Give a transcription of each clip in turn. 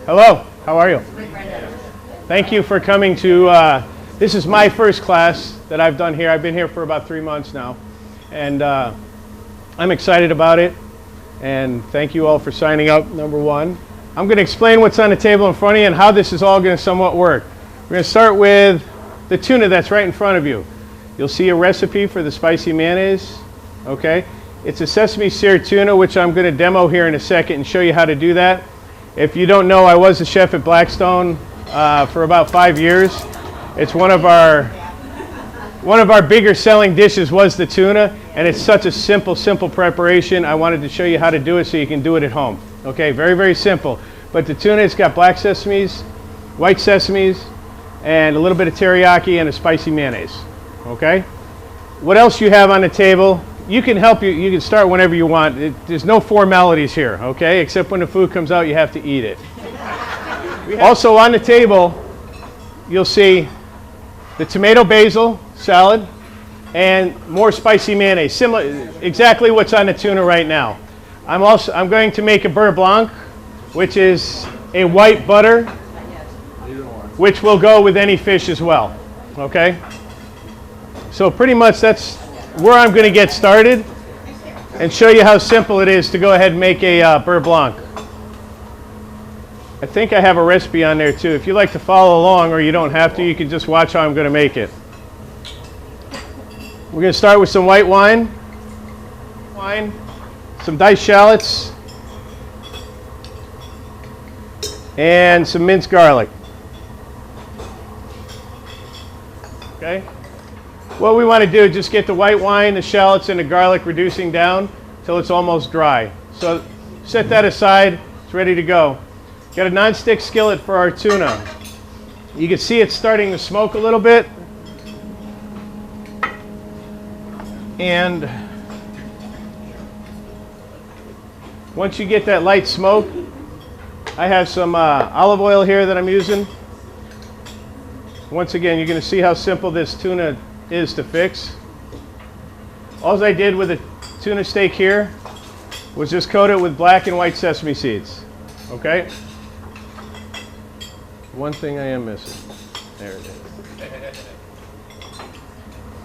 Hello, how are you? Thank you for coming to, this is my first class that I've done here. I've been here for about 3 months now, and I'm excited about it, and thank you all for signing up, number one. I'm going to explain what's on the table in front of you and how this is all going to somewhat work. We're going to start with the tuna that's right in front of you. You'll see a recipe for the spicy mayonnaise, okay? It's a sesame seared tuna, which I'm going to demo here in a second and show you how to do that. If you don't know, I was a chef at Blackstone for about 5 years. It's one of our bigger selling dishes was the tuna, and it's such a simple preparation. I wanted to show you how to do it so you can do it at home. Okay, very simple. But the tuna, it's got black sesames, white sesames, and a little bit of teriyaki and a spicy mayonnaise. Okay? What else you have on the table? You can start whenever you want. There's no formalities here, okay? Except when the food comes out, you have to eat it. Also on the table, you'll see the tomato basil salad and more spicy mayonnaise. Similar, exactly what's on the tuna right now. I'm going to make a beurre blanc, which is a white butter, which will go with any fish as well, okay? So pretty much that's where I'm going to get started and show you how simple it is to go ahead and make a beurre blanc. I think I have a recipe on there too. If you like to follow along, or you don't have to, you can just watch how I'm going to make it. We're going to start with some white wine, some diced shallots, and some minced garlic. Okay? What we want to do is just get the white wine, the shallots, and the garlic reducing down till it's almost dry. So set that aside. It's ready to go. Got a non-stick skillet for our tuna. You can see it's starting to smoke a little bit. And once you get that light smoke, I have some olive oil here that I'm using. Once again, you're going to see how simple this tuna is to fix. All I did with the tuna steak here was just coat it with black and white sesame seeds. Okay? One thing I am missing. There it is.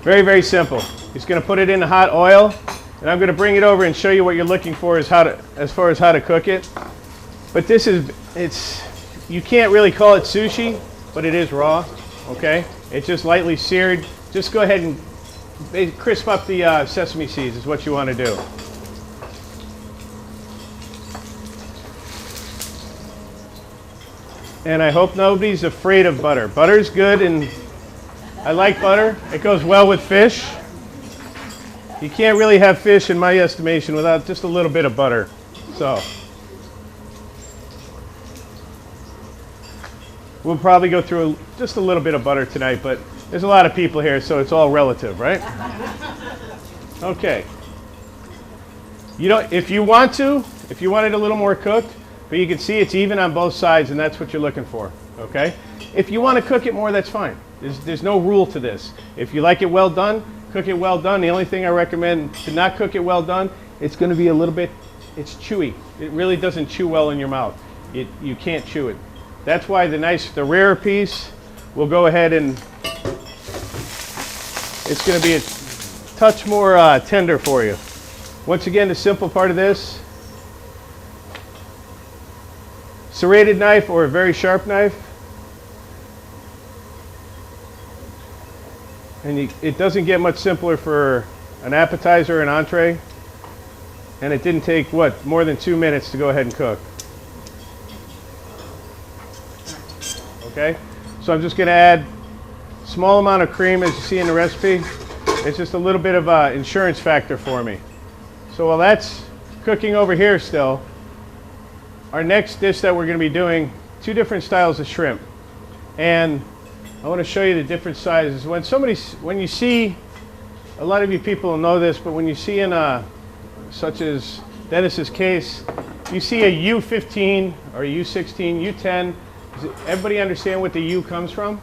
Very simple. Just going to put it in the hot oil, and I'm going to bring it over and show you what you're looking for as far as how to cook it. But you can't really call it sushi, but it is raw. Okay? It's just lightly seared. Just go ahead and crisp up the sesame seeds is what you want to do. And I hope nobody's afraid of butter. Butter's good, and I like butter. It goes well with fish. You can't really have fish, in my estimation, without just a little bit of butter. So we'll probably go through just a little bit of butter tonight, but there's a lot of people here, so it's all relative, right? Okay. If you want it a little more cooked, but you can see it's even on both sides, and that's what you're looking for, okay? If you want to cook it more, that's fine. There's no rule to this. If you like it well done, cook it well done. The only thing I recommend to not cook it well done, it's going to be a little bit, it's chewy. It really doesn't chew well in your mouth. You can't chew it. That's why the rarer piece will go ahead and it's going to be a touch more tender for you. Once again, the simple part of this, serrated knife or a very sharp knife, and it doesn't get much simpler for an appetizer or an entree, and it didn't take more than 2 minutes to go ahead and cook. Okay, so I'm just going to add a small amount of cream, as you see in the recipe. It's just a little bit of insurance factor for me. So while that's cooking over here still, our next dish that we're going to be doing, 2 different styles of shrimp. And I want to show you the different sizes. When you see, a lot of you people will know this, but when you see in such as Dennis's case, you see a U15 or a U16, U10. Does everybody understand what the U comes from?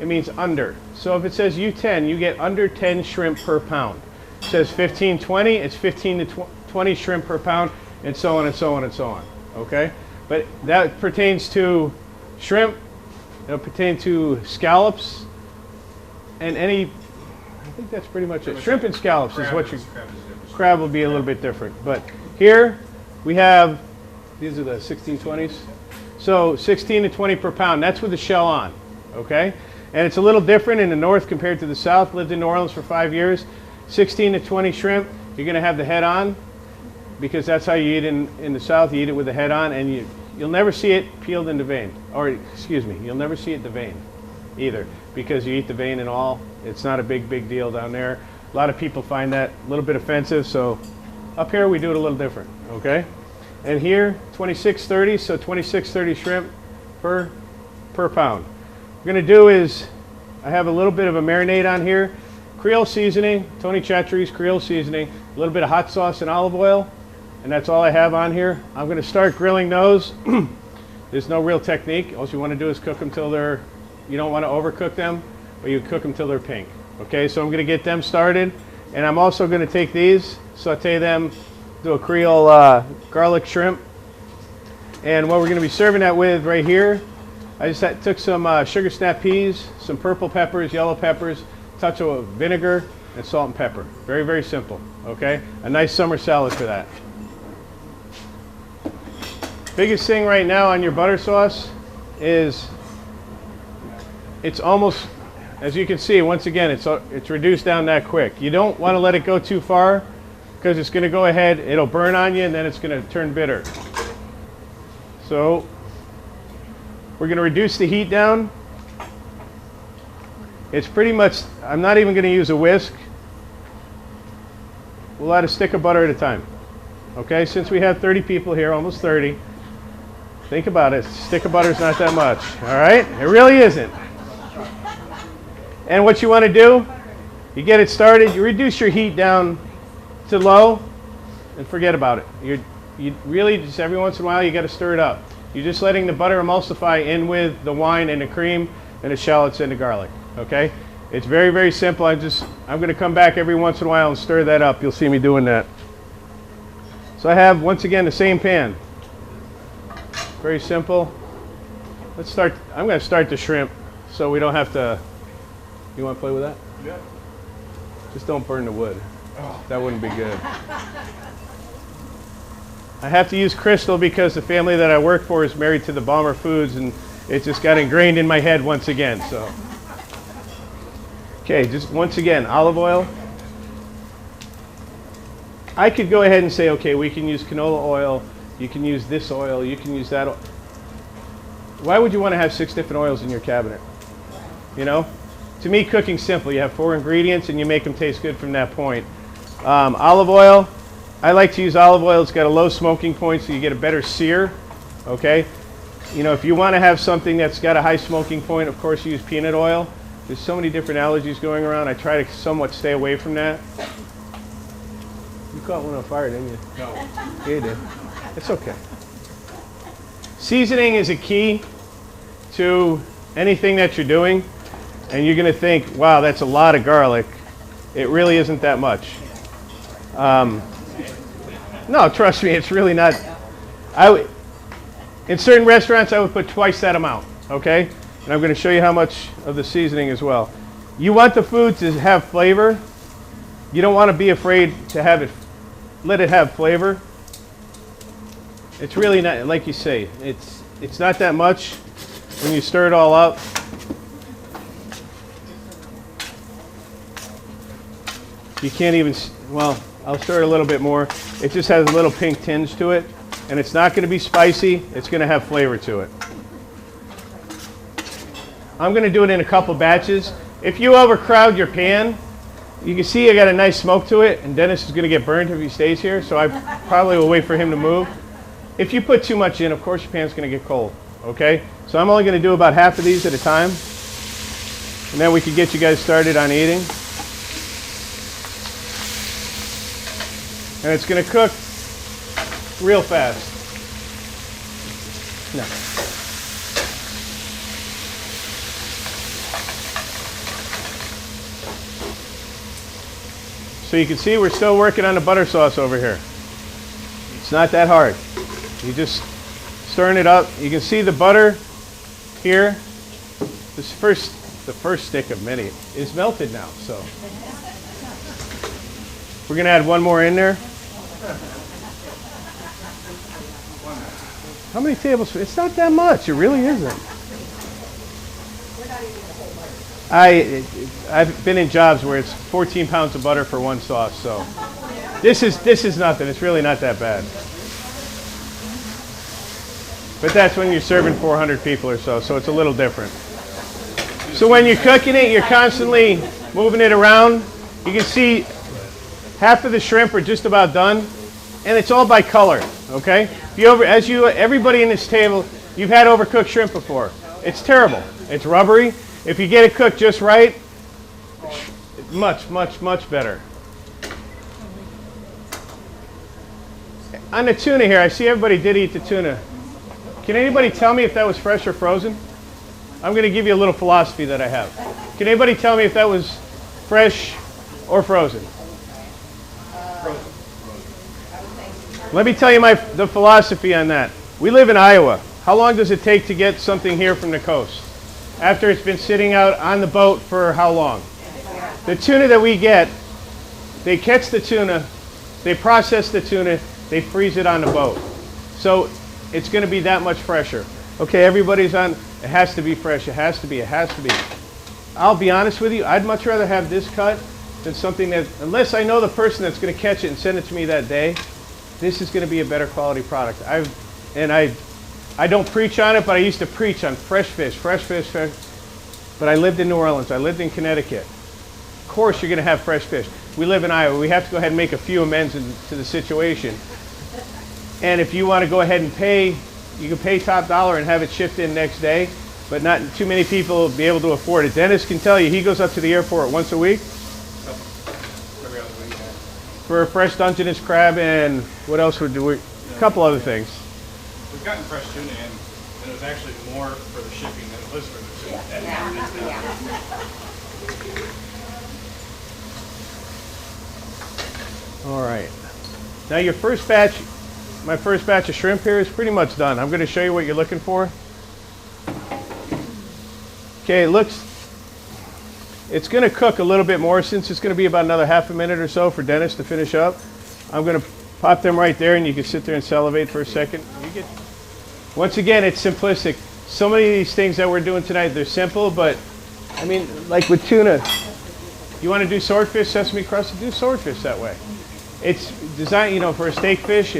It means under. So if it says U10, you get under 10 shrimp per pound. It says 15, 20, it's 15 to 20 shrimp per pound, and so on and so on and so on. Okay? But that pertains to shrimp, it'll pertain to scallops, and any, I think that's pretty much it. Shrimp and scallops is what your crab will be a little bit different. But here we have, these are the 1620s. So 16 to 20 per pound, that's with the shell on, okay? And it's a little different in the north compared to the south. Lived in New Orleans for 5 years. 16 to 20 shrimp, you're gonna have the head on, because that's how you eat in the south. You eat it with the head on, and you'll never see it peeled in the vein. Or, excuse me, you'll never see it deveined either, because you eat the vein and all. It's not a big deal down there. A lot of people find that a little bit offensive, so up here we do it a little different, okay? And here, 26.30, so 26.30 shrimp per pound. What we're gonna do is, I have a little bit of a marinade on here. Creole seasoning, Tony Chachere's Creole seasoning, a little bit of hot sauce and olive oil, and that's all I have on here. I'm gonna start grilling those. There's no real technique. All you wanna do is cook them till they're, you don't wanna overcook them, but you cook them till they're pink. Okay, so I'm gonna get them started, and I'm also gonna take these, saute them, do a Creole garlic shrimp. And what we're gonna be serving that with right here, I just took some sugar snap peas, some purple peppers, yellow peppers, touch of vinegar, and salt and pepper. Very simple, okay? A nice summer salad for that. Biggest thing right now on your butter sauce is it's almost, as you can see, once again, it's reduced down that quick. You don't want to let it go too far, because it's going to go ahead, it'll burn on you, and then it's going to turn bitter. So we're going to reduce the heat down. It's pretty much, I'm not even going to use a whisk. We'll add a stick of butter at a time. Okay, since we have 30 people here, almost 30, think about it, a stick of butter is not that much, all right? It really isn't. And what you want to do, you get it started, you reduce your heat down to low, and forget about it. You really, just every once in a while, you got to stir it up. You're just letting the butter emulsify in with the wine and the cream and the shallots and the garlic, okay? It's very simple. I'm going to come back every once in a while and stir that up. You'll see me doing that. So I have, once again, the same pan. Very simple. Let's start, I'm going to start the shrimp so we don't have to, you want to play with that? Yeah. Just don't burn the wood. That wouldn't be good. I have to use Crystal because the family that I work for is married to the Balmer Foods, and it just got ingrained in my head once again, so. Okay, just once again, olive oil. I could go ahead and say, okay, we can use canola oil, you can use this oil, you can use that oil. Why would you want to have 6 different oils in your cabinet? You know? To me, cooking's simple. You have 4 ingredients and you make them taste good from that point. Olive oil, I like to use olive oil. It's got a low smoking point, so you get a better sear, okay? You know, if you want to have something that's got a high smoking point, of course you use peanut oil. There's so many different allergies going around. I try to somewhat stay away from that. You caught one on fire, didn't you? No. Yeah, you did. It's okay. Seasoning is a key to anything that you're doing, and you're going to think, wow, that's a lot of garlic. It really isn't that much. No, trust me, it's really not. In certain restaurants, I would put twice that amount, okay? And I'm going to show you how much of the seasoning as well. You want the food to have flavor. You don't want to be afraid to have it, let it have flavor. It's really not, like you say, it's not that much when you stir it all up. You can't even, well, I'll stir it a little bit more. It just has a little pink tinge to it, and it's not going to be spicy. It's going to have flavor to it. I'm going to do it in a couple batches. If you overcrowd your pan, you can see I got a nice smoke to it, and Dennis is going to get burned if he stays here, so I probably will wait for him to move. If you put too much in, of course your pan's going to get cold, okay? So I'm only going to do about half of these at a time, and then we can get you guys started on eating. And it's going to cook real fast. No. So you can see we're still working on the butter sauce over here. It's not that hard. You just stirring it up. You can see the butter here. The first stick of many is melted now. So we're going to add one more in there. How many tablespoons? It's not that much. It really isn't. I've been in jobs where it's 14 pounds of butter for one sauce. So this is nothing. It's really not that bad. But that's when you're serving 400 people or so. So it's a little different. So when you're cooking it, you're constantly moving it around. You can see half of the shrimp are just about done, and it's all by color. Okay? Everybody in this table, you've had overcooked shrimp before. It's terrible. It's rubbery. If you get it cooked just right, much, much, much better. On the tuna here, I see everybody did eat the tuna. Can anybody tell me if that was fresh or frozen? I'm going to give you a little philosophy that I have. Can anybody tell me if that was fresh or frozen? Frozen. Let me tell you the philosophy on that. We live in Iowa. How long does it take to get something here from the coast? After it's been sitting out on the boat for how long? The tuna that we get, they catch the tuna, they process the tuna, they freeze it on the boat. So it's going to be that much fresher. Okay, everybody's on, it has to be fresh, it has to be. I'll be honest with you, I'd much rather have this cut than something that, unless I know the person that's going to catch it and send it to me that day, this is going to be a better quality product. I don't preach on it, but I used to preach on fresh fish. But I lived in New Orleans, I lived in Connecticut. Of course you're going to have fresh fish. We live in Iowa, we have to go ahead and make a few amends to the situation. And if you want to go ahead and pay, you can pay top dollar and have it shipped in next day, but not too many people will be able to afford it. Dennis can tell you, he goes up to the airport once a week for a fresh Dungeness crab, and what else would do? A couple other things. We've gotten fresh tuna in, and it was actually more for the shipping than it was for the tuna. All right. Now your first batch, my first batch of shrimp here is pretty much done. I'm going to show you what you're looking for. Okay, it's going to cook a little bit more since it's going to be about another half a minute or so for Dennis to finish up. I'm going to pop them right there, and you can sit there and salivate for a second. Once again, it's simplistic. So many of these things that we're doing tonight, they're simple, but I mean, like with tuna, you want to do swordfish, sesame crusted, do swordfish that way. It's designed, for a steak fish.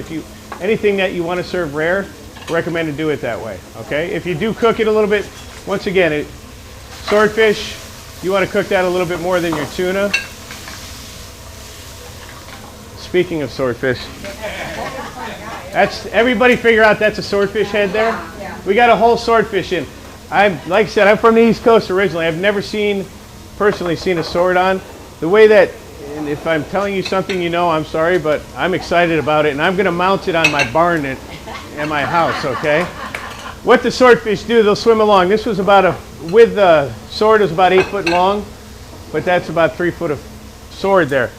Anything that you want to serve rare, recommend to do it that way. Okay. If you do cook it a little bit, once again, swordfish, you want to cook that a little bit more than your tuna. Speaking of swordfish, everybody figure out that's a swordfish head there. We got a whole swordfish in. Like I said, I'm from the East Coast originally. I've never personally seen a sword on. The way that, and if I'm telling you something, I'm sorry, but I'm excited about it, and I'm going to mount it on my barn at my house, okay? What the swordfish do, they'll swim along. This was with the sword, is about 8 foot long, but that's about 3 foot of sword there.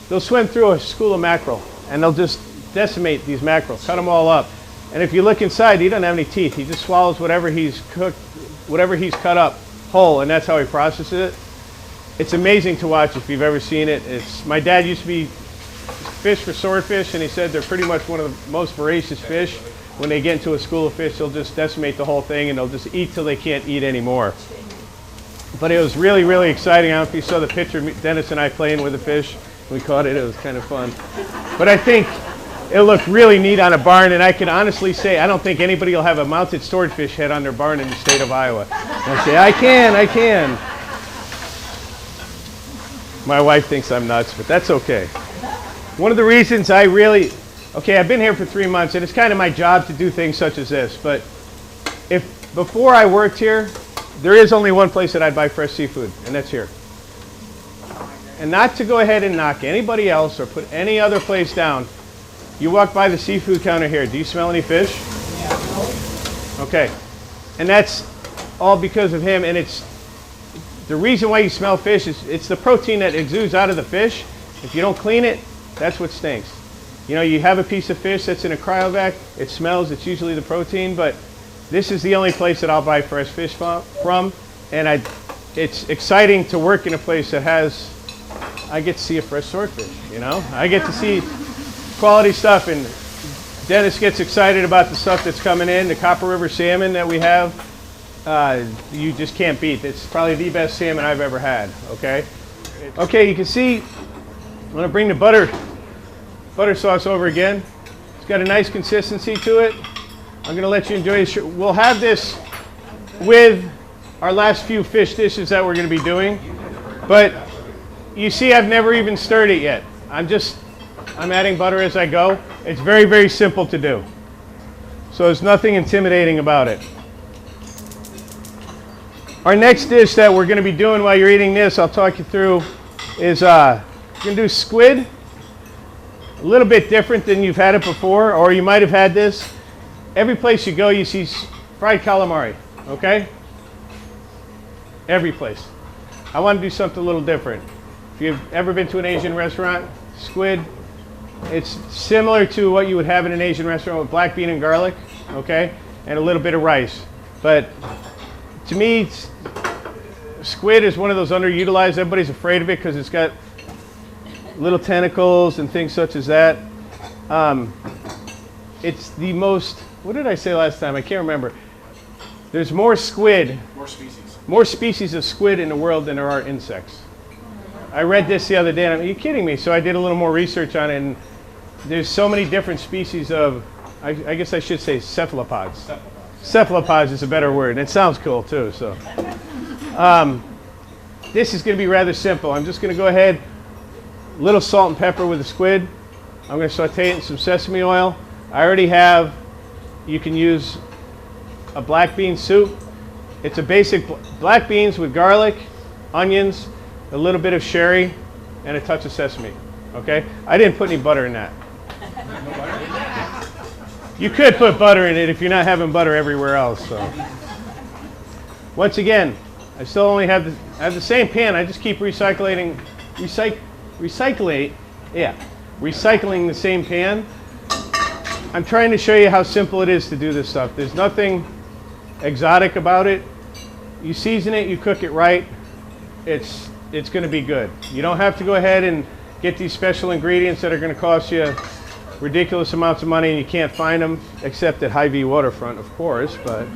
They'll swim through a school of mackerel, and they'll just decimate these mackerel, cut them all up. And if you look inside, he doesn't have any teeth. He just swallows whatever he's cut up whole, and that's how he processes it. It's amazing to watch if you've ever seen it. My dad used to be fish for swordfish, and he said they're pretty much one of the most voracious fish. When they get into a school of fish, they'll just decimate the whole thing, and they'll just eat till they can't eat anymore. But it was really, really exciting. I don't know if you saw the picture of Dennis and I playing with the fish. We caught it. It was kind of fun. But I think it looked really neat on a barn, and I can honestly say I don't think anybody will have a mounted swordfish head on their barn in the state of Iowa. I say, I can. My wife thinks I'm nuts, but that's okay. One of the reasons I've been here for 3 months, and it's kind of my job to do things such as this, but before I worked here, there is only one place that I'd buy fresh seafood, and that's here. And not to go ahead and knock anybody else or put any other place down. You walk by the seafood counter here, do you smell any fish? Yeah. Okay. And that's all because of him, and the reason why you smell fish is it's the protein that exudes out of the fish. If you don't clean it, that's what stinks. You know, you have a piece of fish that's in a cryovac, it smells, it's usually the protein, but this is the only place that I'll buy fresh fish from, and it's exciting to work in a place that has, I get to see a fresh swordfish, you know? I get to see quality stuff, and Dennis gets excited about the stuff that's coming in, the Copper River salmon that we have. You just can't beat. It's probably the best salmon I've ever had, okay? Okay, you can see, I'm gonna bring the butter sauce over again. It's got a nice consistency to it. I'm gonna let you enjoy this. We'll have this with our last few fish dishes that we're gonna be doing, but you see I've never even stirred it yet. I'm adding butter as I go. It's very, very simple to do. So there's nothing intimidating about it. Our next dish that we're gonna be doing while you're eating this, I'll talk you through, is we're gonna do squid. A little bit different than you've had it before, or you might have had this. Every place you go, you see fried calamari, okay? Every place. I want to do something a little different. If you've ever been to an Asian restaurant, squid, it's similar to what you would have in an Asian restaurant with black bean and garlic, okay? And a little bit of rice. But to me, squid is one of those underutilized. Everybody's afraid of it because it's got little tentacles and things such as that. It's the most, what did I say last time? I can't remember. There's more squid, more species of squid in the world than there are insects. I read this the other day, and are you kidding me? So I did a little more research on it, and there's so many different species of, I guess I should say cephalopods. Cephalopods is a better word, and it sounds cool too. So this is going to be rather simple. I'm just going to go ahead, a little salt and pepper with the squid. I'm going to saute it in some sesame oil. I already have, you can use a black bean soup. It's a basic black beans with garlic, onions, a little bit of sherry, and a touch of sesame, okay? I didn't put any butter in that. You could put butter in it if you're not having butter everywhere else, so. Once again, I still only have the same pan. I just keep recycling the same pan. I'm trying to show you how simple it is to do this stuff. There's nothing exotic about it. You season it, you cook it right, it's going to be good. You don't have to go ahead and get these special ingredients that are going to cost you ridiculous amounts of money and you can't find them, except at Hy-Vee Waterfront, of course. But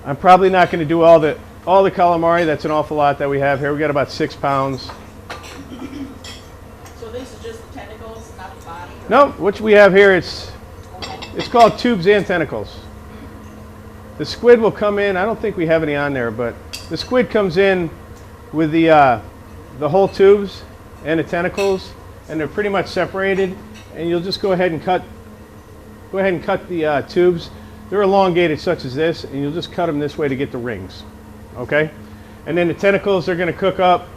I'm probably not going to do all the calamari. That's an awful lot that we have here. We got about 6 pounds. So these are just the tentacles, not the body? No, what we have here, it's called tubes and tentacles. The squid will come in, I don't think we have any on there, but the squid comes in with the whole tubes and the tentacles, and they're pretty much separated, and you'll just go ahead and cut the tubes. They're elongated such as this, and you'll just cut them this way to get the rings, okay? And then the tentacles are gonna cook up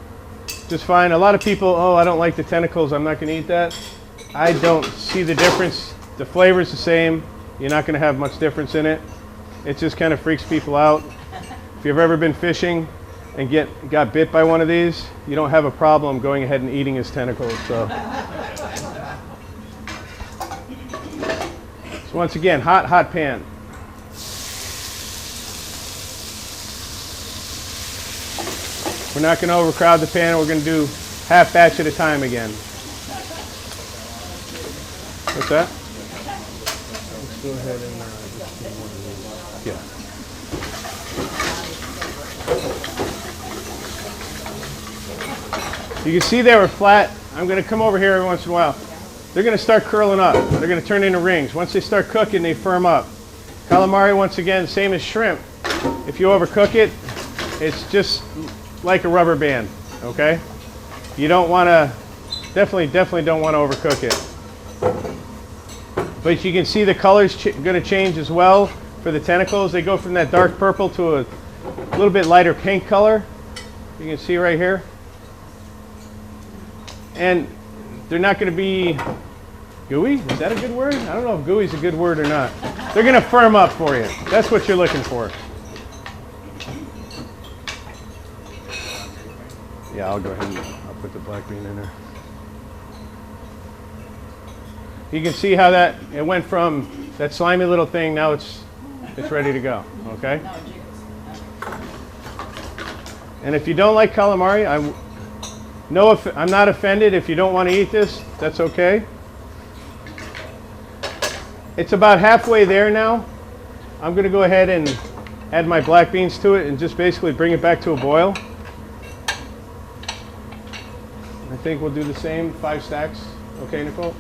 just fine. A lot of people, oh, I don't like the tentacles, I'm not gonna eat that. I don't see the difference. The flavor's the same. You're not gonna have much difference in it. It just kind of freaks people out. If you've ever been fishing and got bit by one of these, you don't have a problem going ahead and eating his tentacles. So once again, hot pan. We're not going to overcrowd the pan. We're going to do half batch at a time again. What's that? Let's go ahead and just do one of these. Yeah. You can see they were flat. I'm going to come over here every once in a while. They're going to start curling up. They're going to turn into rings. Once they start cooking, they firm up. Calamari, once again, same as shrimp. If you overcook it, it's just like a rubber band, okay? You don't want to, definitely don't want to overcook it. But you can see the color's going to change as well for the tentacles. They go from that dark purple to a little bit lighter pink color. You can see right here. And they're not going to be gooey. Is that a good word? I don't know if gooey is a good word or not. They're going to firm up for you. That's what you're looking for. Yeah, I'll go ahead and I'll put the black bean in there. You can see how that, it went from that slimy little thing, now it's ready to go, okay? No, it jiggles. And if you don't like calamari, I'm not offended. If you don't want to eat this, that's okay. It's about halfway there now. I'm going to go ahead and add my black beans to it and just basically bring it back to a boil. I think we'll do the same, 5 stacks. Okay, Nicole?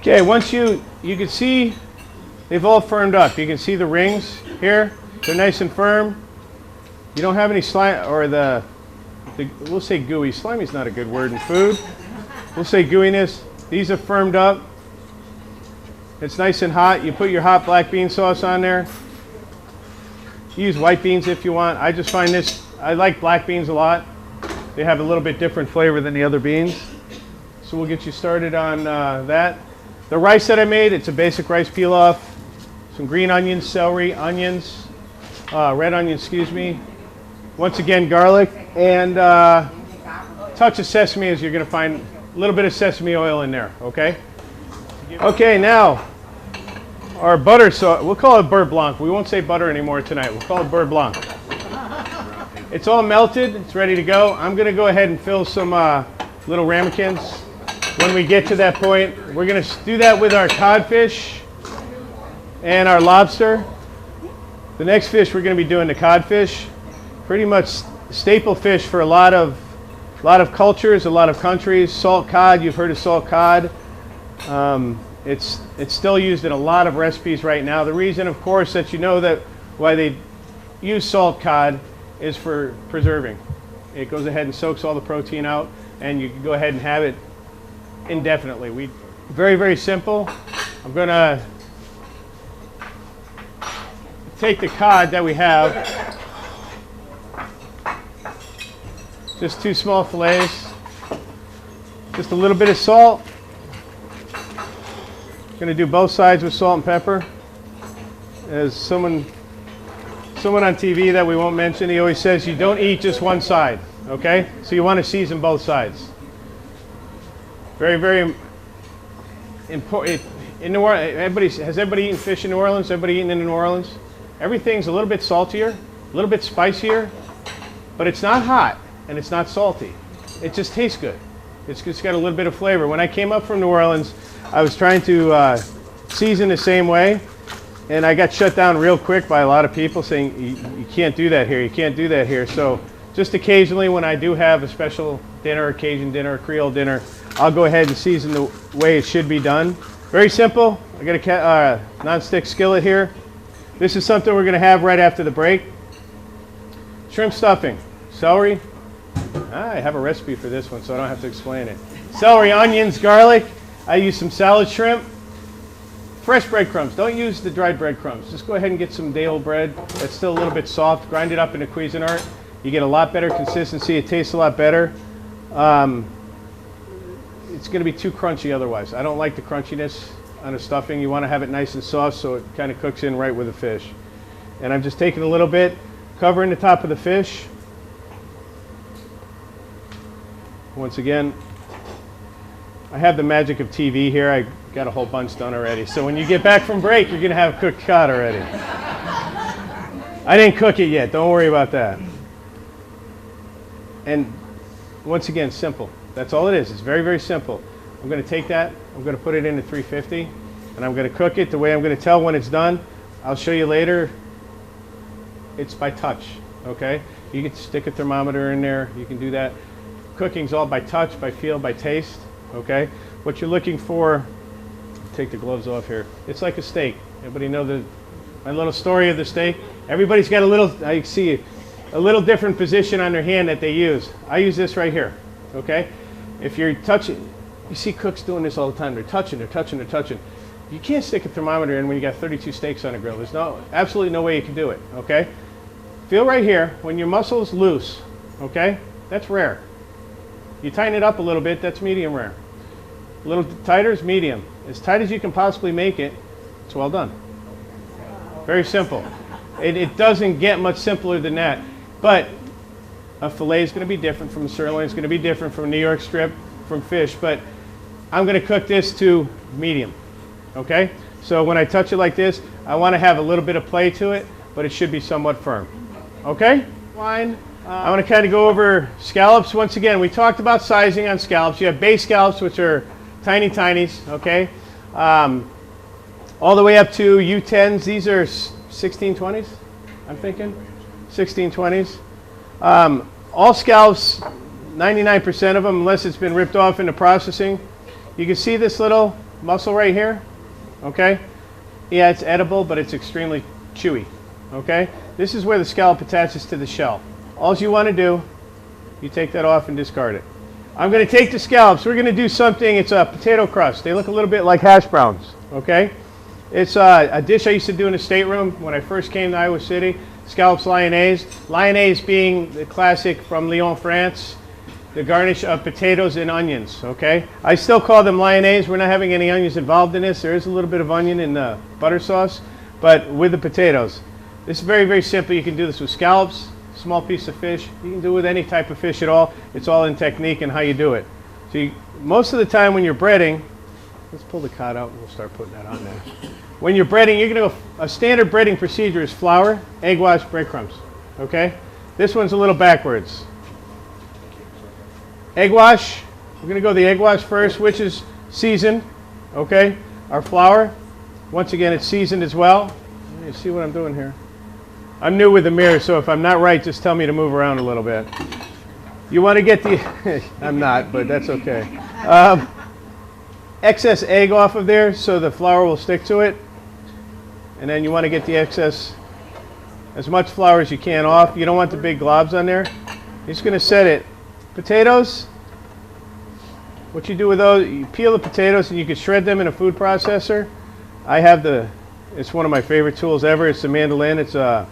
Okay, once you can see they've all firmed up. You can see the rings here. They're nice and firm. You don't have any slime, or we'll say gooey. Slimy is not a good word in food. We'll say gooiness. These are firmed up. It's nice and hot. You put your hot black bean sauce on there. You use white beans if you want. I just find this, I like black beans a lot. They have a little bit different flavor than the other beans. So we'll get you started on that. The rice that I made, it's a basic rice pilaf. Some green onions, celery, onions, red onions, excuse me. Once again, garlic, and a touch of sesame, as you're going to find a little bit of sesame oil in there, okay? Okay, now, our butter sauce, we'll call it beurre blanc. We won't say butter anymore tonight. We'll call it beurre blanc. It's all melted. It's ready to go. I'm going to go ahead and fill some little ramekins. When we get to that point, we're going to do that with our codfish and our lobster. The next fish we're going to be doing the codfish. Pretty much staple fish for a lot of cultures, a lot of countries. Salt cod, you've heard of salt cod. It's still used in a lot of recipes right now. The reason, of course, that you know that why they use salt cod is for preserving. It goes ahead and soaks all the protein out, and you can go ahead and have it indefinitely. Very, very simple. I'm going to take the cod that we have, just 2 small fillets, just a little bit of salt. Going to do both sides with salt and pepper. As someone on TV that we won't mention, he always says you don't eat just one side, okay? So you want to season both sides. Very, very important. In New Orleans, has everybody eaten fish in New Orleans? Everybody eaten in New Orleans? Everything's a little bit saltier, a little bit spicier, but it's not hot and it's not salty. It just tastes good. It's just got a little bit of flavor. When I came up from New Orleans, I was trying to season the same way, and I got shut down real quick by a lot of people saying, you can't do that here, you can't do that here. So just occasionally when I do have a special dinner, occasion dinner, Creole dinner, I'll go ahead and season the way it should be done. Very simple. I got a non-stick skillet here. This is something we're going to have right after the break. Shrimp stuffing, celery. I have a recipe for this one, so I don't have to explain it. Celery, onions, garlic. I use some salad shrimp. Fresh breadcrumbs. Don't use the dried breadcrumbs. Just go ahead and get some day-old bread that's still a little bit soft. Grind it up into Cuisinart. You get a lot better consistency. It tastes a lot better. It's going to be too crunchy otherwise. I don't like the crunchiness on a stuffing. You want to have it nice and soft so it kind of cooks in right with the fish. And I'm just taking a little bit, covering the top of the fish. Once again, I have the magic of TV here. I got a whole bunch done already. So when you get back from break, you're going to have cooked cod already. I didn't cook it yet. Don't worry about that. And once again, simple. That's all it is. It's very, very simple. I'm going to take that. I'm going to put it into 350, and I'm going to cook it the way I'm going to tell when it's done. I'll show you later. It's by touch, okay? You can stick a thermometer in there. You can do that. Cooking's all by touch, by feel, by taste, okay? What you're looking for, take the gloves off here. It's like a steak. Everybody know my little story of the steak? Everybody's got a little, I see a little different position on their hand that they use. I use this right here, okay? If you're touching, you see cooks doing this all the time. They're touching, they're touching, they're touching. You can't stick a thermometer in when you got 32 steaks on a grill. There's absolutely no way you can do it, okay? feel right here, when your muscle's loose, okay? That's rare. You tighten it up a little bit, that's medium rare. A little tighter is medium. As tight as you can possibly make it, it's well done. Very simple. It doesn't get much simpler than that. But a fillet is going to be different from a sirloin. It's going to be different from a New York strip, from fish. But I'm going to cook this to medium. Okay? So when I touch it like this, I want to have a little bit of play to it, but it should be somewhat firm. Okay? Fine. I want to kind of go over scallops. Once again, we talked about sizing on scallops. You have base scallops, which are tiny tinies. Okay? All the way up to U10s. These are 1620s, I'm thinking. 1620s. All scallops, 99% of them, unless it's been ripped off into processing. You can see this little muscle right here. Okay? Yeah, it's edible, but it's extremely chewy. Okay? This is where the scallop attaches to the shell. All you want to do, you take that off and discard it. I'm going to take the scallops. We're going to do something. It's a potato crust. They look a little bit like hash browns. Okay? It's a dish I used to do in the stateroom when I first came to Iowa City. Scallops lyonnaise. Lyonnaise being the classic from Lyon, France. The garnish of potatoes and onions. Okay? I still call them lyonnaise. We're not having any onions involved in this. There is a little bit of onion in the butter sauce, but with the potatoes. This is very, very simple. You can do this with scallops, small piece of fish. You can do it with any type of fish at all. It's all in technique and how you do it. So most of the time when you're breading, let's pull the cod out and we'll start putting that on there. When you're breading, you're going to go, a standard breading procedure is flour, egg wash, breadcrumbs. Okay? This one's a little backwards. Egg wash, we're going to go the egg wash first, which is seasoned. Okay? Our flour, once again, it's seasoned as well. You see what I'm doing here? I'm new with the mirror, so if I'm not right, just tell me to move around a little bit. You want to get the, I'm not, but that's okay. Excess egg off of there so the flour will stick to it. And then you want to get the excess, as much flour as you can off. You don't want the big globs on there. You're just going to set it. Potatoes, what you do with those, you peel the potatoes and you can shred them in a food processor. I have it's one of my favorite tools ever. It's the mandolin. It's a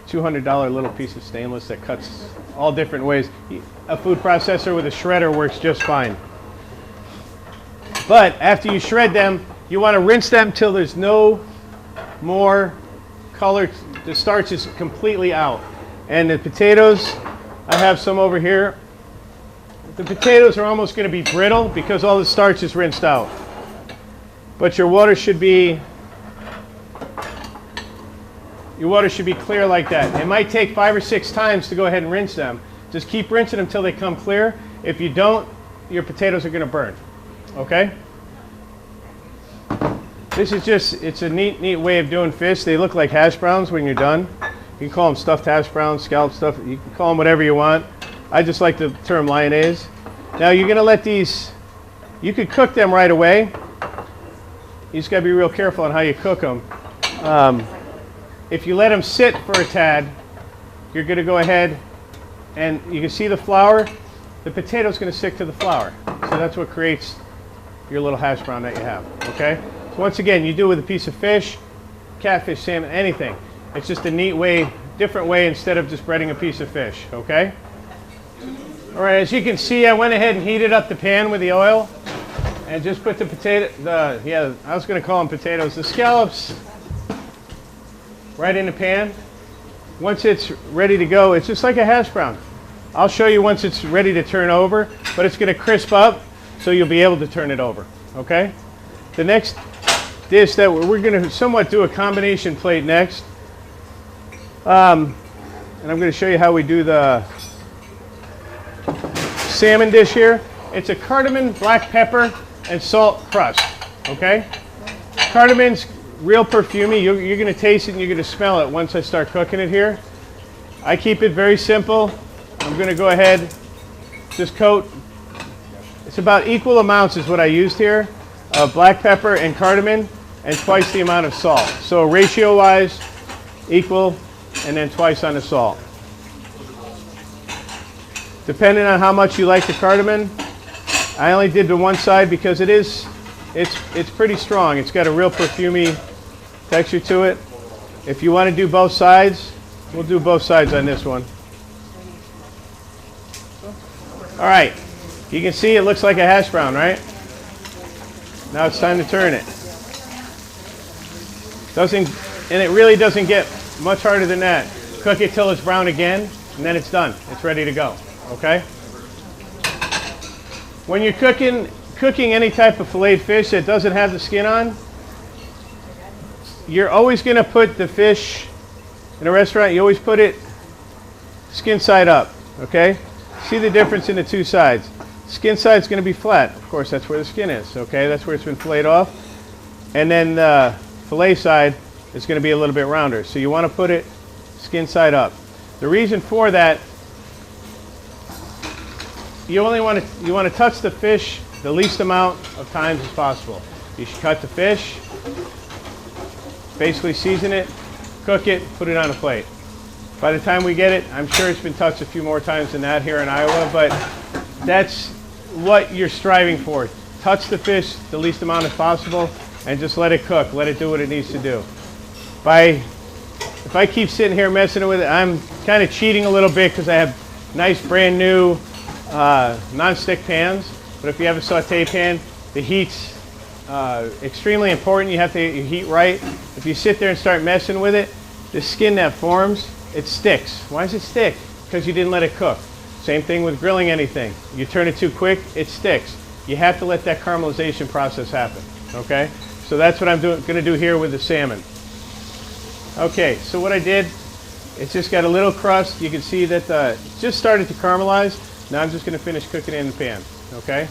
$200 little piece of stainless that cuts all different ways. A food processor with a shredder works just fine. But after you shred them, you want to rinse them till there's no more color. The starch is completely out. And the potatoes, I have some over here. The potatoes are almost going to be brittle because all the starch is rinsed out. But your water should be clear like that. It might take 5 or 6 times to go ahead and rinse them. Just keep rinsing them until they come clear. If you don't, your potatoes are going to burn. Okay? This is just, it's a neat way of doing fish. They look like hash browns when you're done. You can call them stuffed hash browns, scallop stuff. You can call them whatever you want. I just like the term lyonnaise. Now you're going to let these, you could cook them right away. You just got to be real careful on how you cook them. If you let them sit for a tad, you're going to go ahead and you can see the flour. The potato's going to stick to the flour. So that's what creates your little hash brown that you have. Okay? So once again, you do it with a piece of fish, catfish, salmon, anything. It's just a neat way, different way instead of just breading a piece of fish. Okay? All right, as you can see, I went ahead and heated up the pan with the oil and just put the I was going to call them potatoes, the scallops right in the pan. Once it's ready to go, it's just like a hash brown. I'll show you once it's ready to turn over, but it's going to crisp up so you'll be able to turn it over. Okay? The next dish that we're going to somewhat do a combination plate next. And I'm going to show you how we do the salmon dish here. It's a cardamom, black pepper, and salt crust. Okay? Cardamon's real perfumey. You're going to taste it and you're going to smell it once I start cooking it here. I keep it very simple. I'm going to go ahead, just coat. It's about equal amounts is what I used here of black pepper and cardamom and twice the amount of salt. So ratio wise, equal, and then twice on the salt. Depending on how much you like the cardamom, I only did the one side because it's pretty strong. It's got a real perfumey texture to it. If you want to do both sides, We'll do both sides on this one. All right, you can see it looks like a hash brown, right? Now it's time to turn it. And it really doesn't get much harder than that. Cook it till it's brown again, and then it's done. It's ready to go, okay? When you're cooking any type of filleted fish that doesn't have the skin on, you're always gonna put the fish in a restaurant, you always put it skin side up, okay? See the difference in the two sides. Skin side's gonna be flat. Of course, that's where the skin is, okay? That's where it's been filleted off. And then the fillet side is gonna be a little bit rounder. So you wanna put it skin side up. The reason for that, you wanna touch the fish the least amount of times as possible. You should cut the fish, basically season it, cook it, put it on a plate. By the time we get it, I'm sure it's been touched a few more times than that here in Iowa, but that's what you're striving for. Touch the fish the least amount as possible and just let it cook. Let it do what it needs to do. If I keep sitting here messing with it, I'm kind of cheating a little bit because I have nice brand new non-stick pans. But if you have a saute pan, the heat's extremely important. You have to heat right. If you sit there and start messing with it, the skin that forms, it sticks. Why does it stick? Because you didn't let it cook. Same thing with grilling anything. You turn it too quick, it sticks. You have to let that caramelization process happen, okay? So that's what I'm gonna do here with the salmon. Okay, so what I did, it's just got a little crust. You can see that it just started to caramelize. Now I'm just gonna finish cooking it in the pan, okay?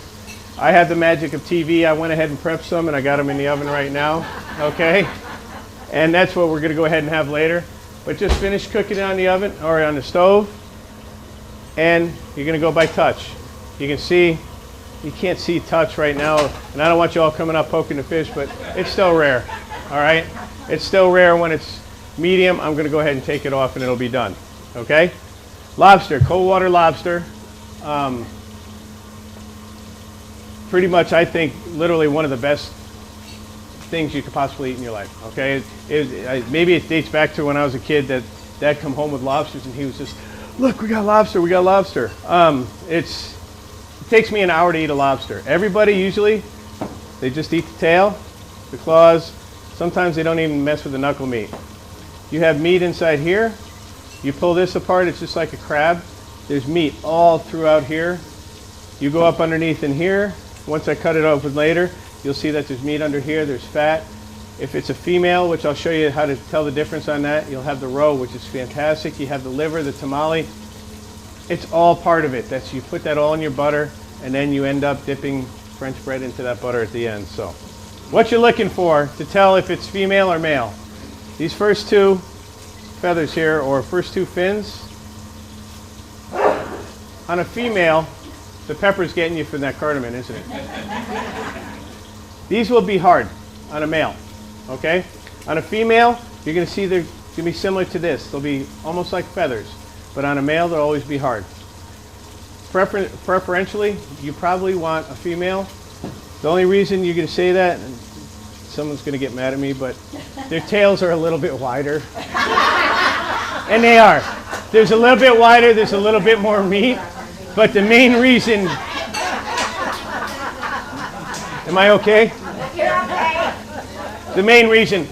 I have the magic of TV. I went ahead and prepped some and I got them in the oven right now, okay? And that's what we're gonna go ahead and have later. But just finish cooking it on the oven or on the stove, and you're gonna go by touch. You can see, you can't see touch right now, and I don't want you all coming up poking the fish, but it's still rare, all right? It's still rare when it's medium. I'm gonna go ahead and take it off and it'll be done, okay? Lobster, cold water lobster. Pretty much, I think, literally one of the best things you could possibly eat in your life, okay? Maybe it dates back to when I was a kid that Dad come home with lobsters and he was just, look, we got lobster, we got lobster. It takes me an hour to eat a lobster. Everybody usually, they just eat the tail, the claws. Sometimes they don't even mess with the knuckle meat. You have meat inside here. You pull this apart, it's just like a crab. There's meat all throughout here. You go up underneath in here. Once I cut it open later, you'll see that there's meat under here, there's fat. If it's a female, which I'll show you how to tell the difference on that, you'll have the roe, which is fantastic. You have the liver, the tamale. It's all part of it. You put that all in your butter, and then you end up dipping French bread into that butter at the end. So, what you're looking for to tell if it's female or male. These first two feathers here, or first two fins, on a female, the pepper's getting you from that cardamom, isn't it? These will be hard on a male, okay? On a female, you're gonna see they're gonna be similar to this. They'll be almost like feathers, but on a male, they'll always be hard. Preferentially, you probably want a female. The only reason you're gonna say that, and someone's gonna get mad at me, but their tails are a little bit wider. And they are. There's a little bit wider, there's a little bit more meat. But the main reason, am I okay? You're okay. The main reason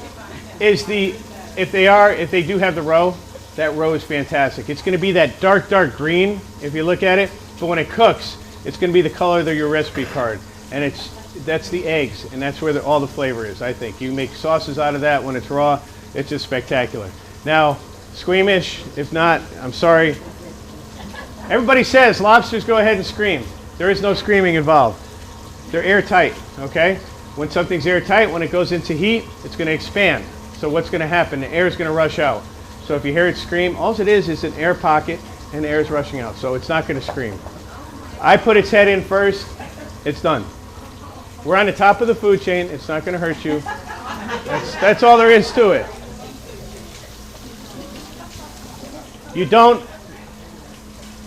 is if they do have the roe, that roe is fantastic. It's gonna be that dark green if you look at it, but when it cooks, it's gonna be the color of your recipe card. And that's the eggs, and that's where all the flavor is, I think. You make sauces out of that when it's raw, it's just spectacular. Now, squeamish, if not, I'm sorry. Everybody says lobsters go ahead and scream. There is no screaming involved. They're airtight, okay? When something's airtight, when it goes into heat, it's gonna expand. So what's gonna happen? The air is gonna rush out. So if you hear it scream, all it is an air pocket and the air is rushing out. So it's not gonna scream. I put its head in first, it's done. We're on the top of the food chain, it's not gonna hurt you. That's all there is to it. You don't,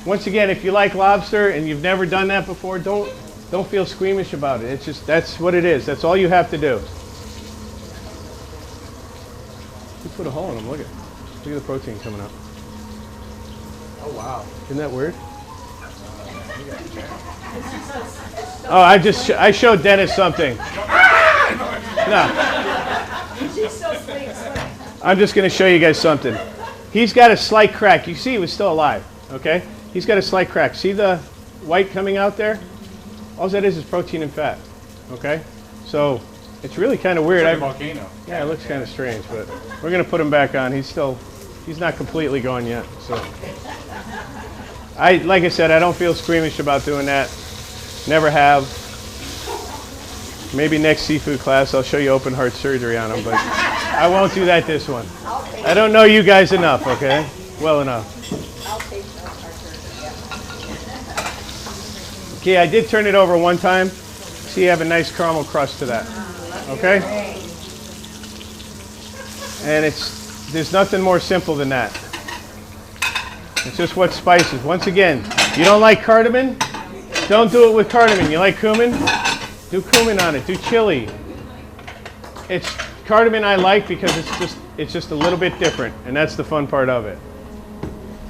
once again, if you like lobster and you've never done that before, don't feel squeamish about it. It's just, that's what it is. That's all you have to do. You put a hole in them, look at the protein coming up. Oh, wow. Isn't that weird? Oh, I showed Dennis something. No. I'm just going to show you guys something. He's got a slight crack. You see he was still alive, okay? He's got a slight crack. See the white coming out there? All that is protein and fat, okay? So it's really kind of weird. It's like a volcano. Yeah, it looks kind of strange, but we're going to put him back on. He's not completely gone yet. So like I said, I don't feel squeamish about doing that. Never have. Maybe next seafood class I'll show you open heart surgery on him, but I won't do that this one. I don't know you guys enough, okay? Well enough. I'll take those hard Okay, I did turn it over one time. See, you have a nice caramel crust to that. Okay? And there's nothing more simple than that. It's just what spices. Once again, you don't like cardamom? Don't do it with cardamom. You like cumin? Do cumin on it. Do chili. It's cardamom I like because it's just a little bit different, and that's the fun part of it.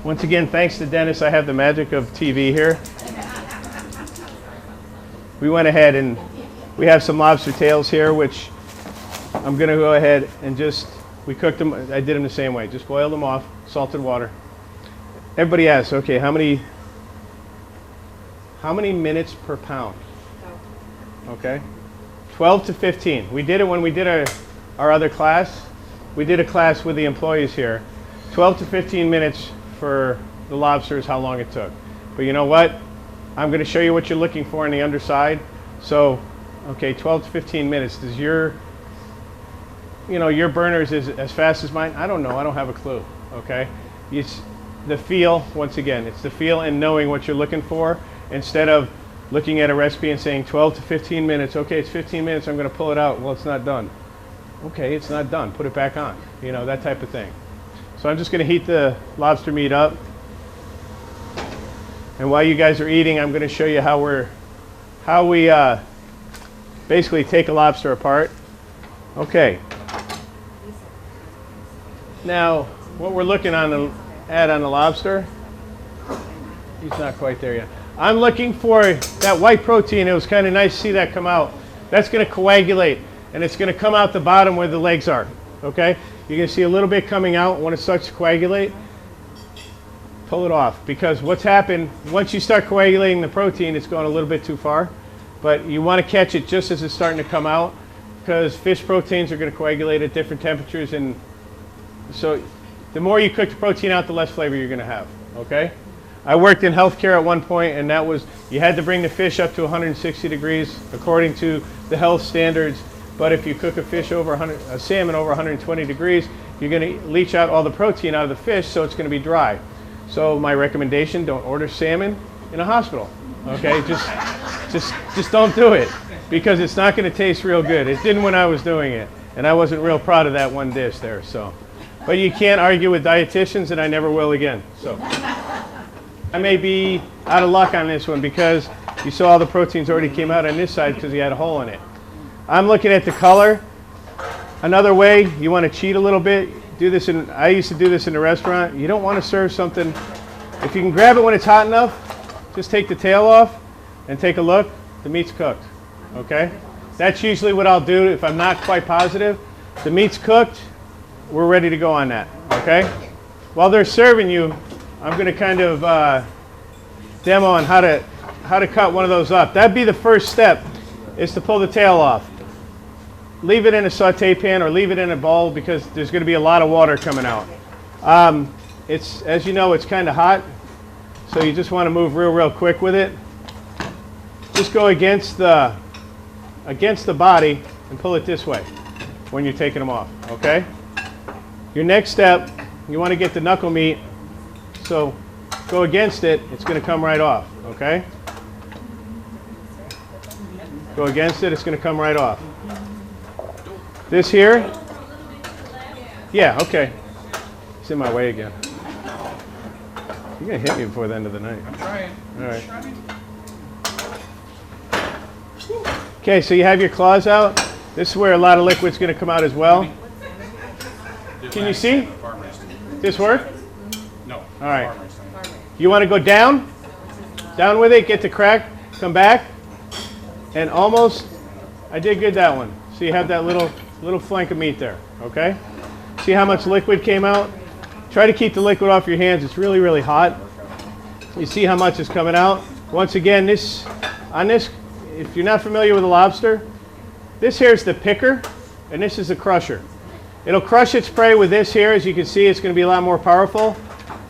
Once again, thanks to Dennis, I have the magic of TV here. We went ahead and we have some lobster tails here, which I'm going to go ahead and we cooked them. I did them the same way. Just boiled them off, salted water. Everybody asks, okay, how many minutes per pound? Okay, 12 to 15. We did it when we did our other class. We did a class with the employees here. 12 to 15 minutes for the lobster is how long it took. But you know what? I'm going to show you what you're looking for on the underside. So, okay, 12 to 15 minutes. Does your burners is as fast as mine? I don't know. I don't have a clue. Okay, it's the feel. Once again, it's the feel and knowing what you're looking for instead of looking at a recipe and saying 12 to 15 minutes. Okay, it's 15 minutes. I'm going to pull it out. Well, it's not done. Okay, it's not done. Put it back on. You know, that type of thing. So I'm just going to heat the lobster meat up. And while you guys are eating, I'm going to show you how we basically take a lobster apart. Okay. Now, what we're looking at on the lobster, he's not quite there yet. I'm looking for that white protein. It was kind of nice to see that come out. That's going to coagulate, and it's going to come out the bottom where the legs are. Okay? You're going to see a little bit coming out. When it starts to coagulate, pull it off. Because what's happened, once you start coagulating the protein, it's going a little bit too far. But you want to catch it just as it's starting to come out, because fish proteins are going to coagulate at different temperatures. And so the more you cook the protein out, the less flavor you're going to have. Okay? I worked in healthcare at one point, and that was, you had to bring the fish up to 160 degrees according to the health standards. But if you cook a salmon over 120 degrees, you're going to leach out all the protein out of the fish, so it's going to be dry. So my recommendation, don't order salmon in a hospital. Okay, just don't do it, because it's not going to taste real good. It didn't when I was doing it, and I wasn't real proud of that one dish there. So, but you can't argue with dietitians, and I never will again. So. I may be out of luck on this one because you saw all the proteins already came out on this side because he had a hole in it. I'm looking at the color. Another way, you want to cheat a little bit. I used to do this in the restaurant. You don't want to serve something. If you can grab it when it's hot enough, just take the tail off and take a look. The meat's cooked. Okay? That's usually what I'll do if I'm not quite positive. The meat's cooked. We're ready to go on that. Okay? While they're serving you, I'm going to kind of demo on how to cut one of those up. That'd be the first step, is to pull the tail off. Leave it in a saute pan or leave it in a bowl because there's going to be a lot of water coming out. As you know, it's kind of hot, so you just want to move real quick with it. Just go against the body and pull it this way when you're taking them off. Okay. Your next step, you want to get the knuckle meat. So go against it, it's going to come right off, okay? Go against it, it's going to come right off. This here? Yeah, okay. It's in my way again. You're going to hit me before the end of the night. I'm trying. All right. Okay, so you have your claws out. This is where a lot of liquid's going to come out as well. Can you see? This work? No. All right. You want to go down? Down with it, get the crack, come back, and almost, I did good that one. So you have that little flank of meat there, okay? See how much liquid came out? Try to keep the liquid off your hands. It's really, really hot. You see how much is coming out? Once again, if you're not familiar with a lobster, this here is the picker, and this is the crusher. It'll crush its prey with this here. As you can see, it's going to be a lot more powerful.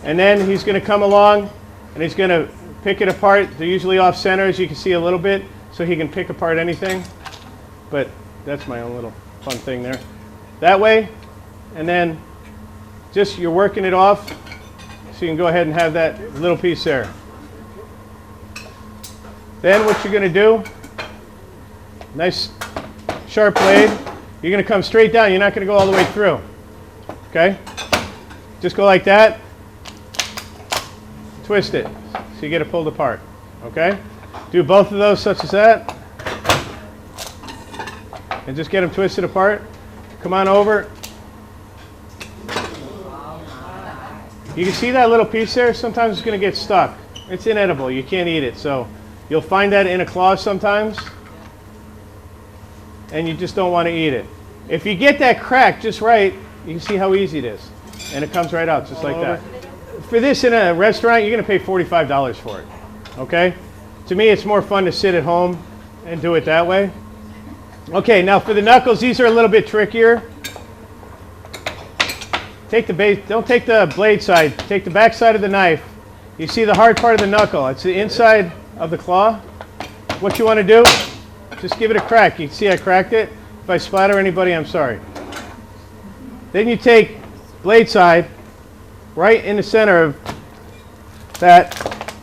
And then he's going to come along, and he's going to pick it apart. They're usually off center, as you can see a little bit, so he can pick apart anything. But that's my own little fun thing there. That way, and then just you're working it off, so you can go ahead and have that little piece there. Then what you're going to do, nice sharp blade, you're going to come straight down. You're not going to go all the way through. Okay? Just go like that. Twist it so you get it pulled apart. Okay? Do both of those such as that. And just get them twisted apart. Come on over. You can see that little piece there? Sometimes it's going to get stuck. It's inedible. You can't eat it. So you'll find that in a claw sometimes, and you just don't want to eat it. If you get that crack just right, you can see how easy it is. And it comes right out just like that. For this in a restaurant, you're going to pay $45 for it. Okay? To me, it's more fun to sit at home and do it that way. Okay, now for the knuckles, these are a little bit trickier. Take the base, don't take the blade side, take the back side of the knife. You see the hard part of the knuckle, it's the inside of the claw. What you want to do, just give it a crack. You can see I cracked it. If I splatter anybody, I'm sorry. Then you take blade side, right in the center of that,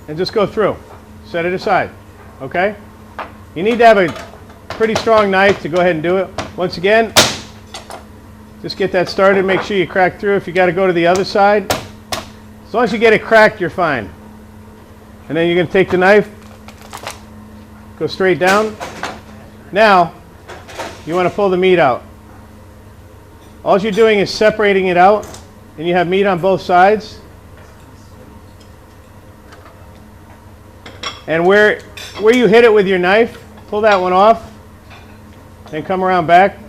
and just go through. Set it aside, okay? You need to have a pretty strong knife to go ahead and do it. Once again, just get that started. Make sure you crack through. If you got to go to the other side, as long as you get it cracked, you're fine. And then you're going to take the knife, go straight down. Now, you want to pull the meat out. All you're doing is separating it out, and you have meat on both sides. And where you hit it with your knife, pull that one off, then come around back.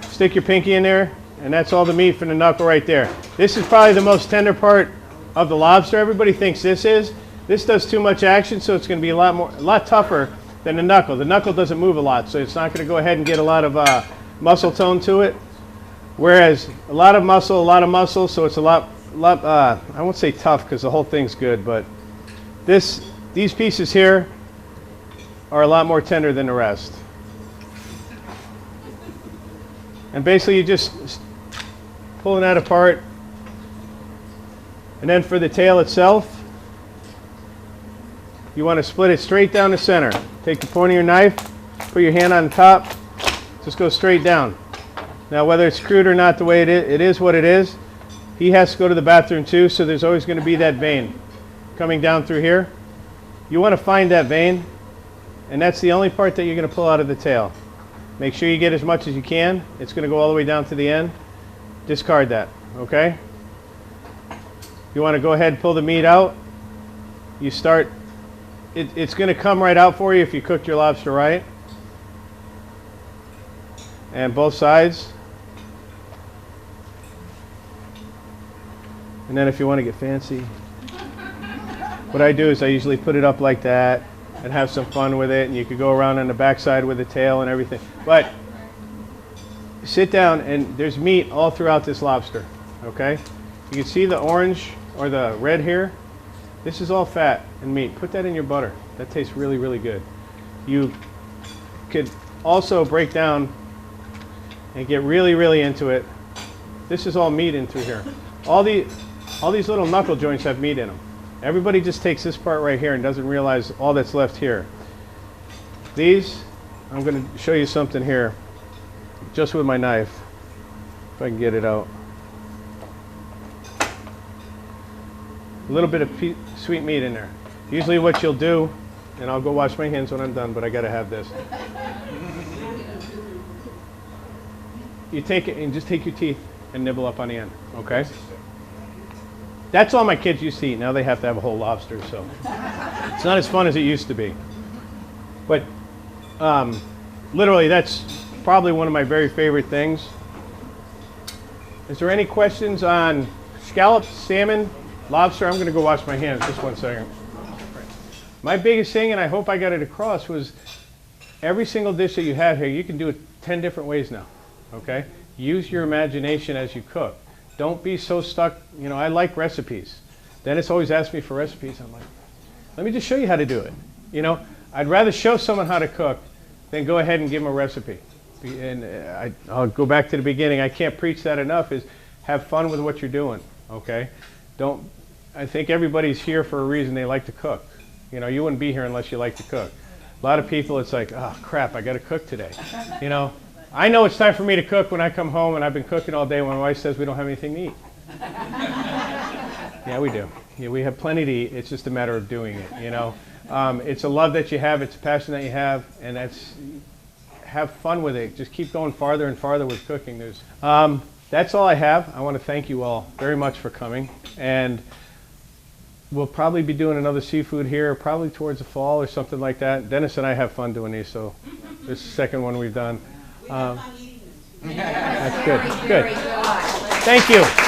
Stick your pinky in there, and that's all the meat from the knuckle right there. This is probably the most tender part of the lobster. Everybody thinks this is. This does too much action, so it's going to be a lot tougher than the knuckle. The knuckle doesn't move a lot, so it's not going to go ahead and get a lot of muscle tone to it. Whereas a lot of muscle, so it's a lot. I won't say tough because the whole thing's good, but these pieces here are a lot more tender than the rest. And basically, you're just pulling that apart. And then for the tail itself, you want to split it straight down the center. Take the point of your knife, put your hand on the top, just go straight down. Now, whether it's crude or not, the way it is what it is. He has to go to the bathroom too, so there's always going to be that vein coming down through here. You want to find that vein, and that's the only part that you're going to pull out of the tail. Make sure you get as much as you can. It's going to go all the way down to the end. Discard that, okay? You want to go ahead and pull the meat out. You start, it's going to come right out for you if you cooked your lobster right. And both sides. And then if you want to get fancy, what I do is I usually put it up like that and have some fun with it, and you could go around on the backside with the tail and everything. But sit down, and there's meat all throughout this lobster, okay? You can see the orange or the red here. This is all fat and meat. Put that in your butter. That tastes really, really good. You could also break down and get really, really into it. This is all meat in through here. All these little knuckle joints have meat in them. Everybody just takes this part right here and doesn't realize all that's left here. These, I'm going to show you something here, just with my knife, if I can get it out. A little bit of sweet meat in there. Usually what you'll do, and I'll go wash my hands when I'm done, but I got to have this. You take it and just take your teeth and nibble up on the end, okay? That's all my kids used to eat. Now they have to have a whole lobster, so it's not as fun as it used to be. But literally, that's probably one of my very favorite things. Is there any questions on scallops, salmon, lobster? I'm going to go wash my hands. Just 1 second. My biggest thing, and I hope I got it across, was every single dish that you have here, you can do it 10 different ways now. Okay? Use your imagination as you cook. Don't be so stuck. You know, I like recipes. Dennis always asks me for recipes. I'm like, let me just show you how to do it. You know, I'd rather show someone how to cook than go ahead and give them a recipe. And I'll go back to the beginning. I can't preach that enough, is have fun with what you're doing, okay? I think everybody's here for a reason. They like to cook. You know, you wouldn't be here unless you like to cook. A lot of people, it's like, oh crap, I got to cook today. You know, I know it's time for me to cook when I come home, and I've been cooking all day when my wife says we don't have anything to eat. Yeah, we do. Yeah, we have plenty to eat. It's just a matter of doing it, you know. It's a love that you have. It's a passion that you have, and have fun with it. Just keep going farther and farther with cooking. That's all I have. I want to thank you all very much for coming, and we'll probably be doing another seafood here, probably towards the fall or something like that. Dennis and I have fun doing these, so this is the second one we've done. That's good. Good. Thank you.